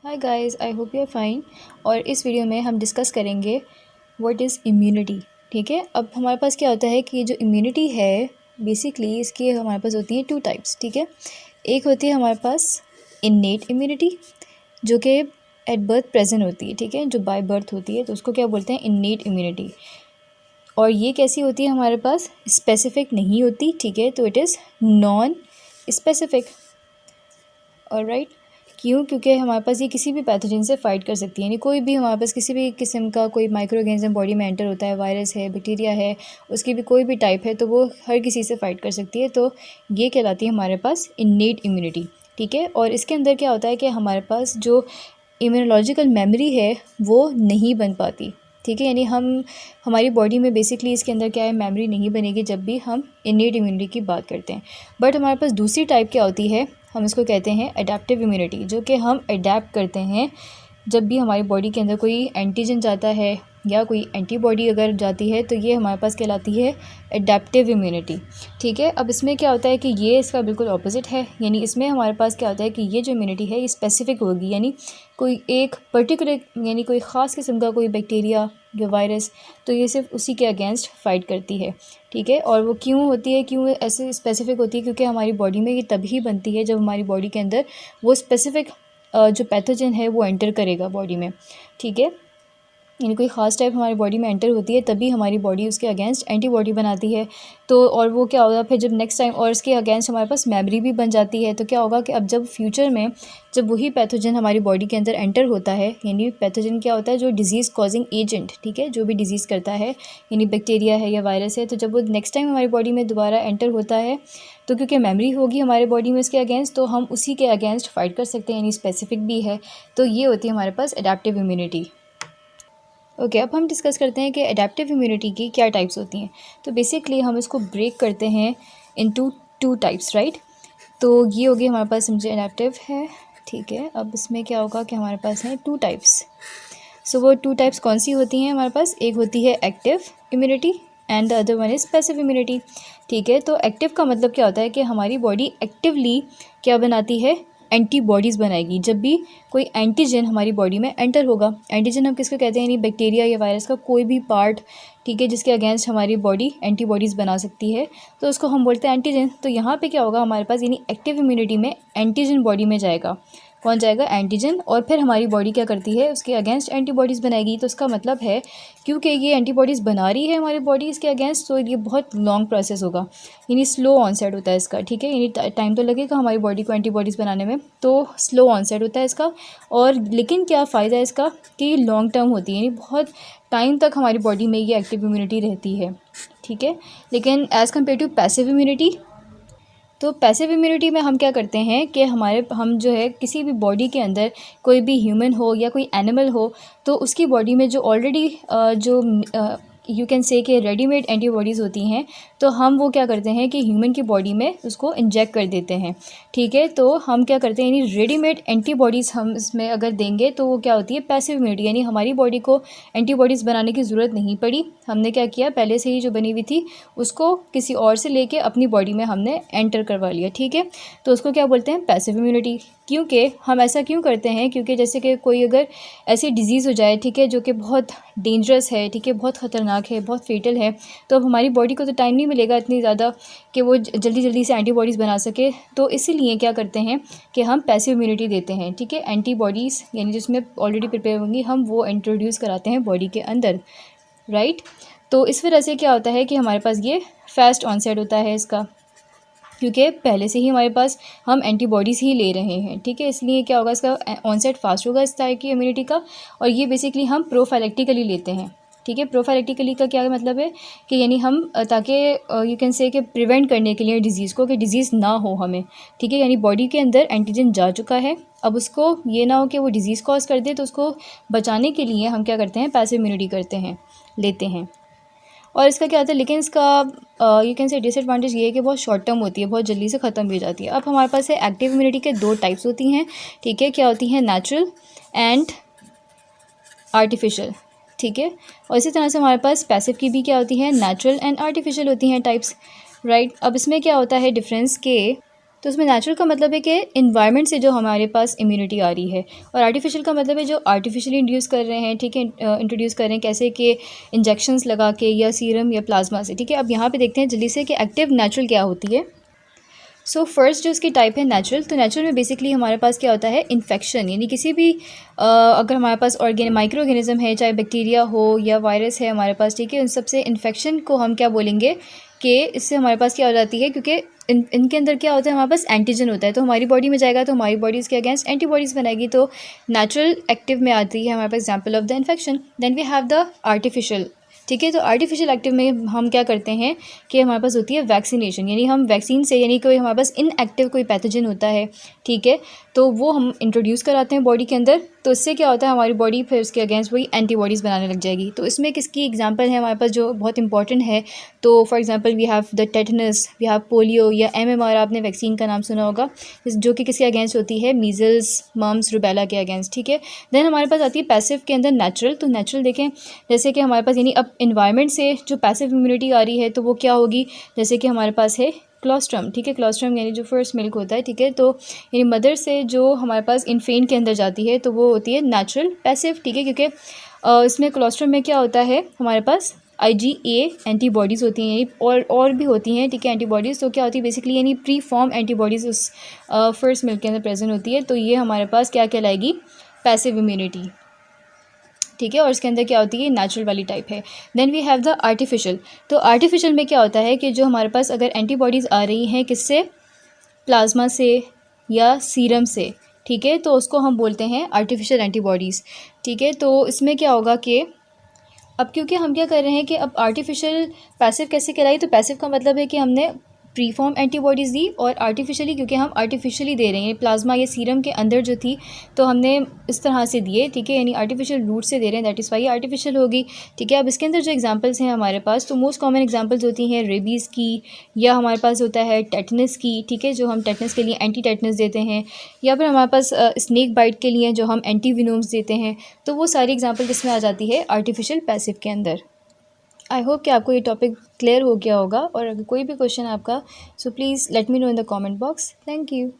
Hi guys, I hope you are fine. और इस video में हम डिस्कस करेंगे व्हाट इज़ इम्यूनिटी। ठीक है, अब हमारे पास क्या होता है कि जो इम्यूनिटी है बेसिकली इसकी हमारे पास होती है टू टाइप्स। ठीक है, एक होती है हमारे पास इन्नेट इम्यूनिटी जो कि एट बर्थ प्रेजेंट होती है। ठीक है, जो बाय बर्थ होती है तो उसको क्या बोलते हैं, इन्नेट इम्यूनिटी। और ये कैसी होती है, हमारे पास स्पेसिफिक नहीं होती। ठीक है, तो it is non specific. Alright, क्यों? क्योंकि हमारे पास ये किसी भी पैथोजन से फाइट कर सकती है, यानी कोई भी हमारे पास किसी भी किस्म का कोई माइक्रो ऑर्गेनिज्म बॉडी में एंटर होता है, वायरस है, बैक्टीरिया है, उसकी भी कोई भी टाइप है, तो वो हर किसी से फाइट कर सकती है। तो ये कहलाती है हमारे पास इन्नेट इम्यूनिटी। ठीक है, और इसके अंदर क्या होता है कि हमारे पास जो इम्यूनोलॉजिकल मेमोरी है वो नहीं बन पाती। ठीक है, यानी हमारी बॉडी में बेसिकली इसके अंदर क्या है, मेमोरी नहीं बनेगी जब भी हम इन्नेट इम्यूनिटी की बात करते हैं। बट हमारे पास दूसरी टाइप क्या होती है, हम इसको कहते हैं एडेप्टिव इम्यूनिटी, जो कि हम अडेप्ट करते हैं जब भी हमारी बॉडी के अंदर कोई एंटीजन जाता है या कोई एंटीबॉडी अगर जाती है, तो ये हमारे पास कहलाती है एडेप्टिव इम्यूनिटी। ठीक है, अब इसमें क्या होता है कि ये इसका बिल्कुल ऑपोजिट है, यानी इसमें हमारे पास क्या होता है कि ये जो इम्यूनिटी है ये स्पेसिफिक होगी, यानी कोई एक पर्टिकुलर यानी कोई ख़ास किस्म का कोई बैक्टीरिया या वायरस, तो ये सिर्फ उसी के अगेंस्ट फ़ाइट करती है। ठीक है, और वो क्यों होती है, क्यों ऐसे स्पेसिफिक होती है, क्योंकि हमारी बॉडी में ये तभी बनती है जब हमारी बॉडी के अंदर वो स्पेसिफिक जो पैथोजन है वो एंटर करेगा बॉडी में। ठीक है, यानी कोई ख़ास टाइप हमारी बॉडी में एंटर होती है तभी हमारी बॉडी उसके अगेंस्ट एंटीबॉडी बनाती है। तो और वो क्या होगा फिर जब नेक्स्ट टाइम और इसके अगेंस्ट हमारे पास मेमोरी भी बन जाती है, तो क्या होगा कि अब जब फ्यूचर में जब वही पैथोजन हमारी बॉडी के अंदर एंटर होता है, यानी पैथोजन क्या होता है, जो डिजीज़ कॉजिंग एजेंट, ठीक है, जो भी डिजीज़ करता है, यानी बैक्टीरिया है या वायरस है, तो जब वो नेक्स्ट टाइम हमारी बॉडी में दोबारा एंटर होता है तो क्योंकि मेमोरी होगी हमारे बॉडी में उसके अगेंस्ट, तो हम उसी के अगेंस्ट फाइट कर सकते हैं, यानी स्पेसिफिक भी है। तो ये होती है हमारे पास एडेप्टिव इम्यूनिटी। ओके, अब हम डिस्कस करते हैं कि एडेप्टिव इम्यूनिटी की क्या टाइप्स होती हैं। तो बेसिकली हम इसको ब्रेक करते हैं इनटू टू टाइप्स, राइट। तो ये होगी हमारे पास समझे एडेप्टिव है। ठीक है, अब इसमें क्या होगा कि हमारे पास हैं टू टाइप्स। सो वो टू टाइप्स कौन सी होती हैं हमारे पास, एक होती है active immunity and the other one is passive immunity. ठीक है, तो एक्टिव का मतलब क्या होता है कि हमारी बॉडी एक्टिवली क्या बनाती है, एंटीबॉडीज़ बनाएगी जब भी कोई एंटीजन हमारी बॉडी में एंटर होगा। एंटीजन हम किसको कहते हैं, यानी बैक्टीरिया या वायरस का कोई भी पार्ट, ठीक है, जिसके अगेंस्ट हमारी बॉडी एंटीबॉडीज़ बना सकती है, तो उसको हम बोलते हैं एंटीजन। तो यहाँ पे क्या होगा हमारे पास, यानी एक्टिव इम्यूनिटी में एंटीजन बॉडी में जाएगा। कौन जाएगा, एंटीजन, और फिर हमारी बॉडी क्या करती है, उसके अगेंस्ट एंटीबॉडीज़ बनाएगी। तो इसका मतलब है क्योंकि ये एंटीबॉडीज़ बना रही है हमारी बॉडी इसके अगेंस्ट, तो ये बहुत लॉन्ग प्रोसेस होगा, यानी स्लो ऑनसेट होता है इसका। ठीक है, यानी टाइम तो लगेगा हमारी बॉडी को एंटीबॉडीज़ बनाने में, तो स्लो ऑनसेट होता है इसका। और लेकिन क्या फ़ायदा है इसका कि लॉन्ग टर्म होती है, यानी बहुत टाइम तक हमारी बॉडी में ये एक्टिव इम्यूनिटी रहती है। ठीक है, लेकिन as compared to passive immunity, तो पैसिव इम्यूनिटी में हम क्या करते हैं कि हम जो है किसी भी बॉडी के अंदर कोई भी ह्यूमन हो या कोई एनिमल हो, तो उसकी बॉडी में जो ऑलरेडी जो यू कैन से कि रेडीमेड एंटीबॉडीज़ होती हैं, तो हम वो क्या करते हैं कि ह्यूमन की बॉडी में उसको इंजेक्ट कर देते हैं। ठीक है, तो हम क्या करते हैं, यानी रेडीमेड एंटीबॉडीज़ हम इसमें अगर देंगे तो वो क्या होती है, पैसिव इम्यूनिटी, यानी हमारी बॉडी को एंटीबॉडीज़ बनाने की ज़रूरत नहीं पड़ी। हमने क्या किया, पहले से ही जो बनी हुई थी उसको किसी और से लेके अपनी बॉडी में हमने एंटर करवा लिया। ठीक है, तो उसको क्या बोलते हैं, पैसिव इम्यूनिटी। क्योंकि हम ऐसा क्यों करते हैं, क्योंकि जैसे कि कोई अगर ऐसी डिज़ीज़ हो जाए, ठीक है, जो कि बहुत डेंजरस है, ठीक है, बहुत ख़तरनाक है, बहुत फेटल है, तो अब हमारी बॉडी को तो टाइम नहीं मिलेगा इतनी ज़्यादा कि वो जल्दी जल्दी से एंटीबॉडीज़ बना सके। तो इसीलिए क्या करते हैं कि हम पैसिव इम्यूनिटी देते हैं। ठीक है, एंटीबॉडीज़ यानी जिसमें ऑलरेडी प्रिपेयर होंगी, हम वो इंट्रोड्यूस कराते हैं बॉडी के अंदर, राइट। तो इस वजह से क्या होता है कि हमारे पास ये फास्ट ऑनसेट होता है इसका, क्योंकि पहले से ही हमारे पास हम एंटीबॉडीज़ ही ले रहे हैं। ठीक है, इसलिए क्या होगा, इसका ऑनसेट फास्ट होगा इस टाइप की इम्यूनिटी का। और ये बेसिकली हम प्रोफाइलेक्टिकली लेते हैं। ठीक है, प्रोफाइलेक्टिकली का क्या मतलब है कि यानी हम ताकि यू कैन से कि प्रिवेंट करने के लिए डिज़ीज़ को, कि डिज़ीज़ ना हो हमें। ठीक है, यानी बॉडी के अंदर एंटीजन जा चुका है, अब उसको ये ना हो कि वो डिज़ीज़ कॉज कर दे, तो उसको बचाने के लिए हम क्या करते हैं, पैसिव इम्यूनिटी करते हैं, लेते हैं। और इसका क्या होता है, लेकिन इसका यू कैन से डिसएडवांटेज ये है कि बहुत शॉर्ट टर्म होती है, बहुत जल्दी से ख़त्म भी हो जाती है। अब हमारे पास है एक्टिव इम्यूनिटी के दो टाइप्स होती हैं। ठीक है, क्या होती हैं, नेचुरल एंड आर्टिफिशियल। ठीक है, और इसी तरह से हमारे पास पैसिव की भी क्या होती है, नेचुरल एंड आर्टिफिशियल होती हैं टाइप्स, राइट। अब इसमें क्या होता है डिफरेंस के तो उसमें नेचुरल का मतलब है कि इन्वायरमेंट से जो हमारे पास इम्यूनिटी आ रही है, और आर्टिफिशियल का मतलब है जो आर्टिफिशियली इंड्यूस कर रहे हैं, ठीक है, इंट्रोड्यूस कर रहे हैं, कैसे कि इंजेक्शंस लगा के या सीरम या प्लाज्मा से, ठीक है। अब यहाँ पे देखते हैं जल्दी से कि एक्टिव नेचुरल क्या होती है। सो फर्स्ट जो उसकी टाइप है नेचुरल, तो नेचुरल में बेसिकली हमारे पास क्या होता है, इन्फेक्शन, यानी किसी भी अगर हमारे पास माइक्रो ऑर्गेनिज्म है, चाहे बैक्टीरिया हो या वायरस है हमारे पास, ठीक है, उन सबसे इन्फेक्शन को हम क्या बोलेंगे कि इससे हमारे पास क्या हो जाती है, क्योंकि इनके अंदर क्या होता है, हमारे पास एंटीजन होता है, तो हमारी बॉडी में जाएगा तो हमारी बॉडी इसके अगेंस्ट एंटीबॉडीज़ बनाएगी, तो नेचुरल एक्टिव में आती है हमारे पास example of the infection. Then we have the artificial, ठीक है। तो आर्टिफिशियल एक्टिव में हम क्या करते हैं कि हमारे पास होती है वैक्सीनेशन, यानी हम वैक्सीन से, यानी कोई हमारे पास इनएक्टिव कोई पैथोजन होता है, ठीक है, तो वो हम इंट्रोड्यूस कराते हैं बॉडी के अंदर, तो इससे क्या होता है हमारी बॉडी फिर उसके अगेंस्ट वही एंटीबॉडीज़ बनाने लग जाएगी। तो इसमें किसकी एग्जांपल है हमारे पास जो बहुत इंपॉर्टेंट है, तो for example we have the tetanus, we have polio या MMR, आपने वैक्सीन का नाम सुना होगा, जो कि किसके अगेंस्ट होती है, मीज़ल्स, मम्स, रुबेला के अगेंस्ट, ठीक है। देन हमारे पास आती है पैसिव के अंदर नेचुरल, तो नेचुरल देखें जैसे कि हमारे पास, यानी अब इन्वायरमेंट से जो पैसिव इम्यूनिटी आ रही है तो वो क्या होगी, जैसे कि हमारे पास है क्लोस्ट्रम, ठीक है, क्लोस्ट्रम यानी जो फर्स्ट मिल्क होता है, ठीक है, तो यानी मदर से जो हमारे पास इन्फेंट के अंदर जाती है तो वो होती है नेचुरल पैसिव, ठीक है, क्योंकि इसमें क्लोस्ट्रम में क्या होता है हमारे पास IgA एंटीबॉडीज़ होती हैं, यानी और भी होती हैं, ठीक है, एंटीबॉडीज़, तो क्या होती है बेसिकली, यानी प्री फॉर्म एंटीबॉडीज़ उस फर्स्ट मिल्क के अंदर प्रेजेंट होती है, तो ये हमारे पास क्या कहलाएगी, पैसिव इम्यूनिटी, ठीक है, और इसके अंदर क्या होती है, नेचुरल वाली टाइप है। Then we have the artificial, तो आर्टिफिशियल में क्या होता है कि जो हमारे पास अगर एंटीबॉडीज़ आ रही हैं किससे, प्लाज्मा से या सीरम से, ठीक है, तो उसको हम बोलते हैं आर्टिफिशियल एंटीबॉडीज़, ठीक है। तो इसमें क्या होगा कि अब क्योंकि हम क्या कर रहे हैं कि अब आर्टिफिशियल पैसिव कैसे कहलाई, तो पैसिव का मतलब है कि हमने प्री फॉर्म एंटीबॉडीज़ दी, और आर्टिफिशियली क्योंकि हम आर्टिफिशियली दे रहे हैं, प्लाज्मा या सीरम के अंदर जो थी तो हमने इस तरह से दिए, ठीक है, यानी आर्टिफिशियल रूट से दे रहे हैं, दैट इज़ वाई आर्टिफिशियल होगी, ठीक है। अब इसके अंदर जो एग्जांपल्स हैं हमारे पास, तो मोस्ट कॉमन एग्जांपल्स होती हैं रेबीज़ की, या हमारे पास होता है टेटनस की, ठीक है, जो हम टेटनस के लिए एंटी टेटनस देते हैं, या फिर हमारे पास स्नेक बाइट के लिए जो हम एंटी विनोम्स देते हैं, तो वो सारी एग्जाम्पल किसमें आ जाती है, आर्टिफिशियल पैसिव के अंदर। आई होप कि आपको ये टॉपिक क्लियर हो गया होगा, और अगर कोई भी क्वेश्चन आपका, so please let me know in the comment box. Thank you.